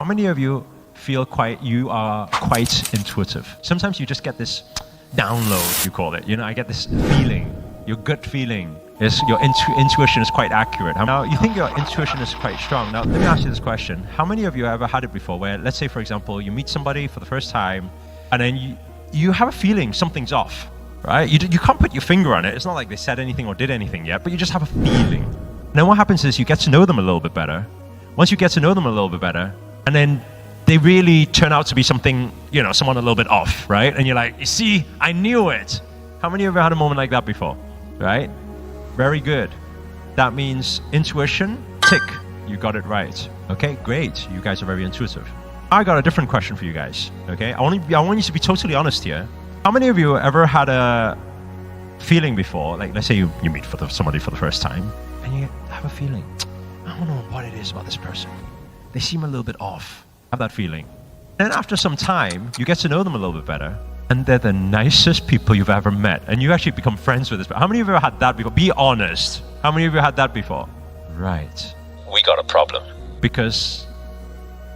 How many of you feel you are quite intuitive? Sometimes you just get this download, you call it. You know, I get this feeling, your gut feeling is your intuition is quite accurate. Now, you think your intuition is quite strong. Now, let me ask you this question. How many of you have ever had it before where, let's say, for example, you meet somebody for the first time and then you have a feeling something's off, right? You can't put your finger on it. It's not like they said anything or did anything yet, but you just have a feeling. And then what happens is you get to know them a little bit better. Once you get to know them a little bit better, and then they really turn out to be something, you know, someone a little bit off, right? And you're like, you see, I knew it. How many of you had a moment like that before, right? Very good. That means intuition, tick, you got it right. Okay, great. You guys are very intuitive. I got a different question for you guys, okay? I want you to be totally honest here. How many of you ever had a feeling before, like let's say you meet somebody for the first time, and you have a feeling, I don't know what it is about this person. They seem a little bit off. Have that feeling. Then after some time, you get to know them a little bit better, and they're the nicest people you've ever met, and you actually become friends with this. How many of you have had that before? Be honest. How many of you had that before? Right. We got a problem. Because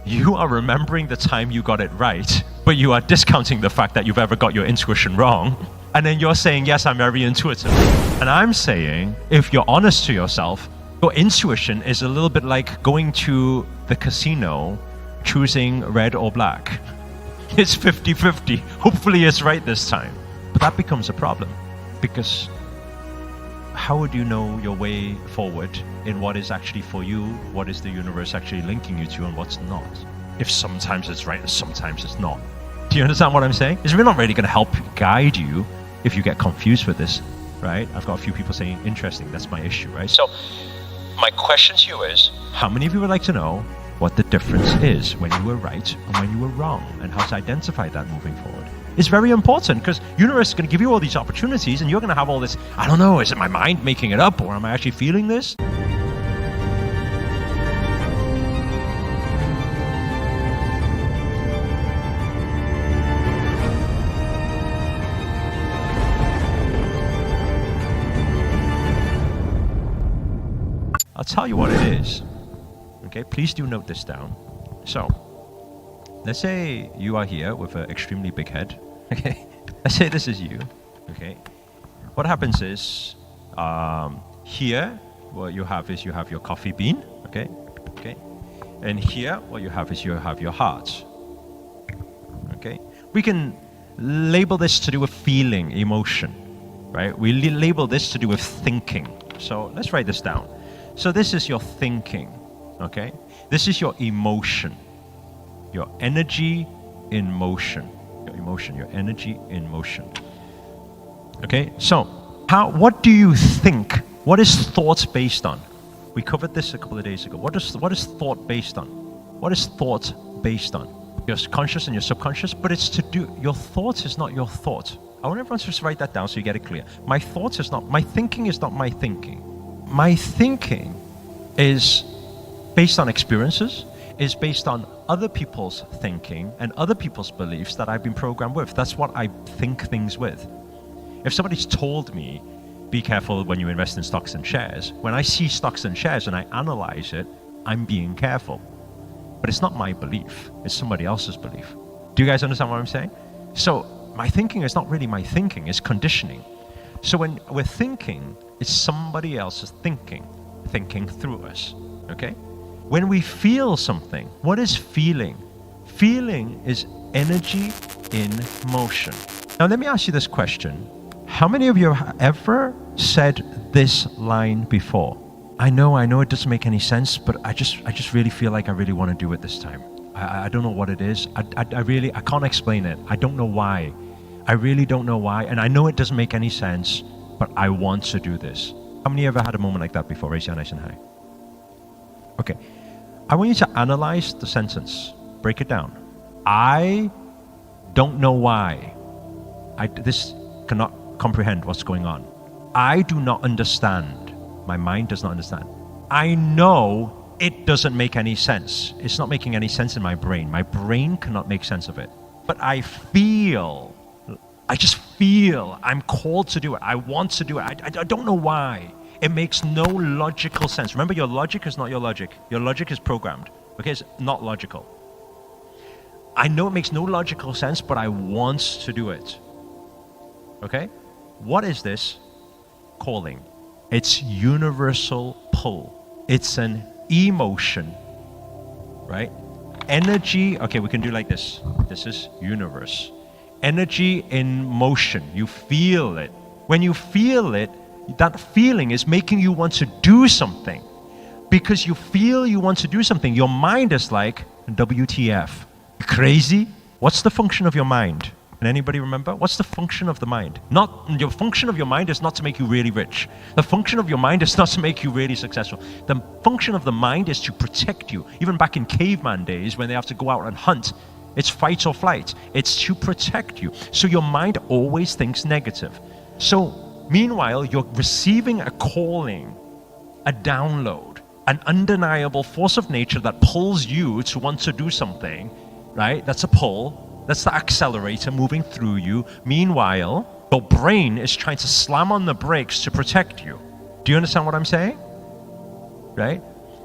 you are remembering the time you got it right, but you are discounting the fact that you've ever got your intuition wrong. And then you're saying, yes, I'm very intuitive. And I'm saying, if you're honest to yourself, your intuition is a little bit like going to the casino, choosing red or black. It's 50-50. Hopefully it's right this time. But that becomes a problem, because how would you know your way forward in what is actually for you, what is the universe actually linking you to, and what's not? If sometimes it's right and sometimes it's not. Do you understand what I'm saying? It's really not really going to help guide you if you get confused with this, right? I've got a few people saying, interesting, that's my issue, right? So my question to you is, how many of you would like to know what the difference is when you were right and when you were wrong, and how to identify that moving forward? It's very important, because universe is going to give you all these opportunities, and you're going to have all this, I don't know, is it my mind making it up, or am I actually feeling this? I'll tell you what it is. Okay, please do note this down. So, let's say you are here with an extremely big head. Okay, let's say this is you. Okay, what happens is here, what you have is you have your coffee bean. Okay, and here, what you have is you have your heart. Okay, we can label this to do with feeling, emotion, right? We label this to do with thinking. So let's write this down. So this is your thinking, okay? This is your emotion, your energy in motion, your energy in motion. Okay, so what do you think? What is thought based on? We covered this a couple of days ago. What is thought based on? What is thought based on? Your conscious and your subconscious, but it's to do, your thought is not your thought. I want everyone to just write that down so you get it clear. My thinking is not my thinking. My thinking is based on experiences, is based on other people's thinking and other people's beliefs that I've been programmed with. That's what I think things with. If somebody's told me, be careful when you invest in stocks and shares, when I see stocks and shares and I analyze it, I'm being careful. But it's not my belief, it's somebody else's belief. Do you guys understand what I'm saying? So my thinking is not really my thinking, it's conditioning. So when we're thinking, it's somebody else's thinking through us, okay? When we feel something, what is feeling? Feeling is energy in motion. Now let me ask you this question. How many of you have ever said this line before? I know it doesn't make any sense, but I just really feel like I really want to do it this time. I don't know what it is. I can't explain it. I don't know why. I really don't know why, and I know it doesn't make any sense, but I want to do this. How many ever had a moment like that before? Raise your hand nice and high. Okay. I want you to analyze the sentence. Break it down. I don't know why. This cannot comprehend what's going on. I do not understand. My mind does not understand. I know it doesn't make any sense. It's not making any sense in my brain. My brain cannot make sense of it. But I just feel I'm called to do it. I want to do it. I don't know why. It makes no logical sense. Remember, your logic is not your logic. Your logic is programmed. Okay, it's not logical. I know it makes no logical sense, but I want to do it. Okay? What is this calling? It's universal pull. It's an emotion, right? Energy, okay, we can do like this. This is universe. Energy in motion. You feel it. When you feel it, that feeling is making you want to do something. Because you feel you want to do something, your mind is like, WTF. Crazy? What's the function of your mind? Can anybody remember? What's the function of the mind? Your function of your mind is not to make you really rich. The function of your mind is not to make you really successful. The function of the mind is to protect you. Even back in caveman days when they have to go out and hunt, it's fight or flight. It's to protect you. So your mind always thinks negative. So meanwhile, you're receiving a calling, a download, an undeniable force of nature that pulls you to want to do something, right? That's a pull. That's the accelerator moving through you. Meanwhile, your brain is trying to slam on the brakes to protect you. Do you understand what I'm saying? Right?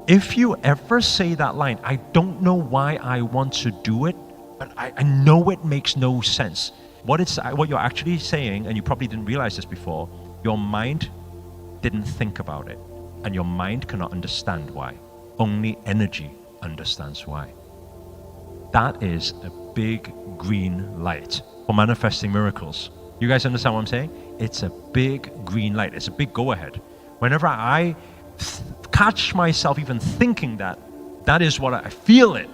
If you ever say that line, I don't know why I want to do it, but I know it makes no sense. What you're actually saying, and you probably didn't realize this before, your mind didn't think about it. And your mind cannot understand why. Only energy understands why. That is a big green light for manifesting miracles. You guys understand what I'm saying? It's a big green light. It's a big go-ahead. Whenever I catch myself even thinking that is what I feel it.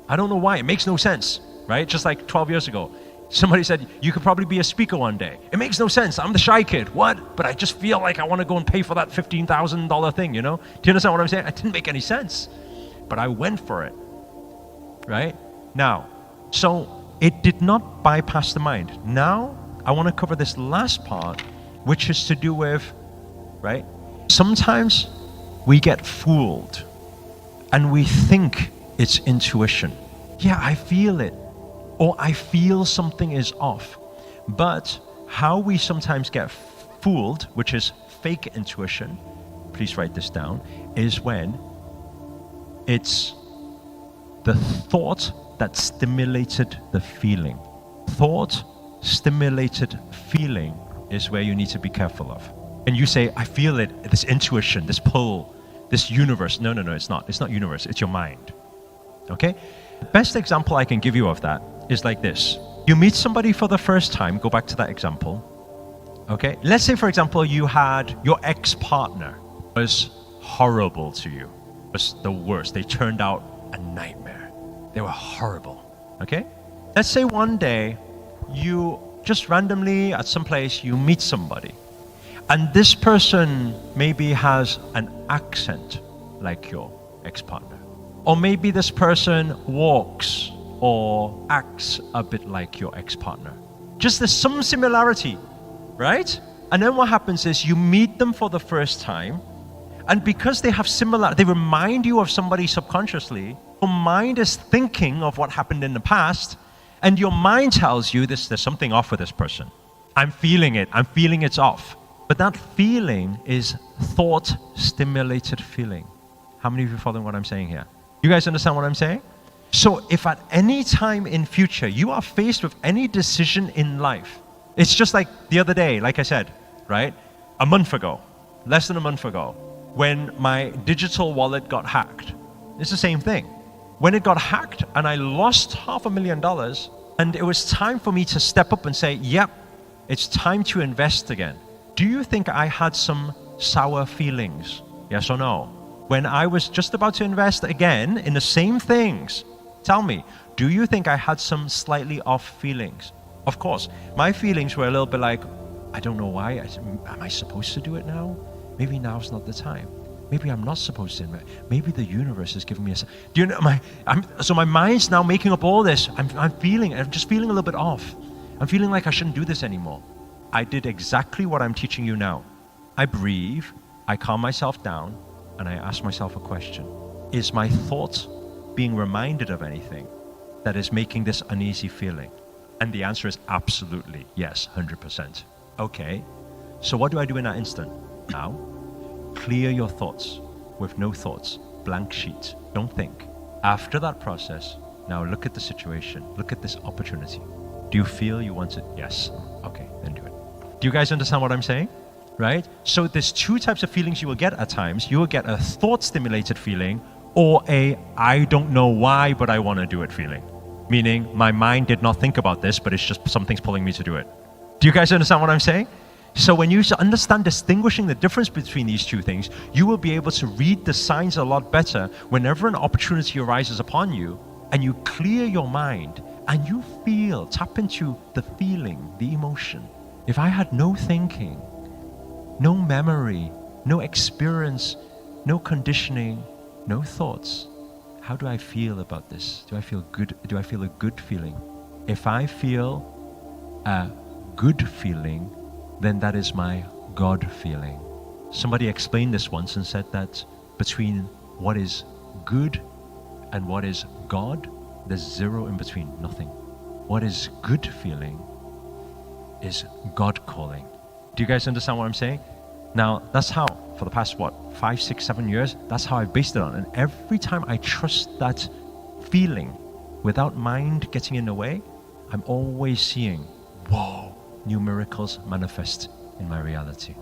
I don't know why. It makes no sense, right? Just like 12 years ago. Somebody said, you could probably be a speaker one day. It makes no sense. I'm the shy kid. What? But I just feel like I want to go and pay for that $15,000 thing, you know? Do you understand what I'm saying? It didn't make any sense. But I went for it, right? Now, so it did not bypass the mind. Now, I want to cover this last part, which is to do with, right? Sometimes we get fooled and we think it's intuition. Yeah, I feel it. Or I feel something is off. But how we sometimes get fooled, which is fake intuition, please write this down, is when it's the thought that stimulated the feeling. Thought stimulated feeling is where you need to be careful of. And you say, I feel it, this intuition, this pull, this universe. No, it's not. It's not universe, it's your mind. Okay? The best example I can give you of that is like this. You meet somebody for the first time, go back to that example. Okay? Let's say, for example, you had your ex-partner was horrible to you, was the worst. They turned out a nightmare. They were horrible. Okay? Let's say one day you just randomly at some place you meet somebody and this person maybe has an accent like your ex-partner. Or maybe this person walks or acts a bit like your ex-partner. Just there's some similarity, right? And then what happens is you meet them for the first time, and because they have they remind you of somebody subconsciously, your mind is thinking of what happened in the past, and your mind tells you there's something off with this person. I'm feeling it. I'm feeling it's off. But that feeling is thought-stimulated feeling. How many of you following what I'm saying here? You guys understand what I'm saying? So if at any time in future you are faced with any decision in life, it's just like the other day, like I said, right? A month ago, less than a month ago, when my digital wallet got hacked. It's the same thing. When it got hacked and I lost $500,000 and it was time for me to step up and say, yep, it's time to invest again. Do you think I had some sour feelings? Yes or no? When I was just about to invest again in the same things, tell me, do you think I had some slightly off feelings? Of course, my feelings were a little bit like, I don't know why. Am I supposed to do it now? Maybe now's not the time. Maybe I'm not supposed to invest. Maybe the universe is giving me a... Do you know, so my mind's now making up all this. I'm just feeling a little bit off. I'm feeling like I shouldn't do this anymore. I did exactly what I'm teaching you now. I breathe, I calm myself down, and I ask myself a question. Is my thought being reminded of anything that is making this uneasy feeling? And the answer is absolutely yes, 100%. Okay, so what do I do in that instant? Now, clear your thoughts with no thoughts, blank sheet, don't think. After that process, Now look at the situation. Look at this opportunity. Do you feel you want it? Yes. Okay, then do it. Do you guys understand what I'm saying? Right? So there's two types of feelings you will get at times. You will get a thought-stimulated feeling or a I don't know why, but I want to do it feeling. Meaning my mind did not think about this, but it's just something's pulling me to do it. Do you guys understand what I'm saying? So when you understand distinguishing the difference between these two things, you will be able to read the signs a lot better whenever an opportunity arises upon you and you clear your mind and you feel, tap into the feeling, the emotion. If I had no thinking, no memory, no experience, no conditioning, no thoughts, how do I feel about this? Do I feel good? Do I feel a good feeling? If I feel a good feeling, then that is my God feeling. Somebody explained this once and said that between what is good and what is God, there's zero in between, nothing. What is good feeling is God calling. Do you guys understand what I'm saying? Now, that's how, for the past, 5, 6, 7 years, that's how I've based it on. And every time I trust that feeling without mind getting in the way, I'm always seeing, whoa, new miracles manifest in my reality.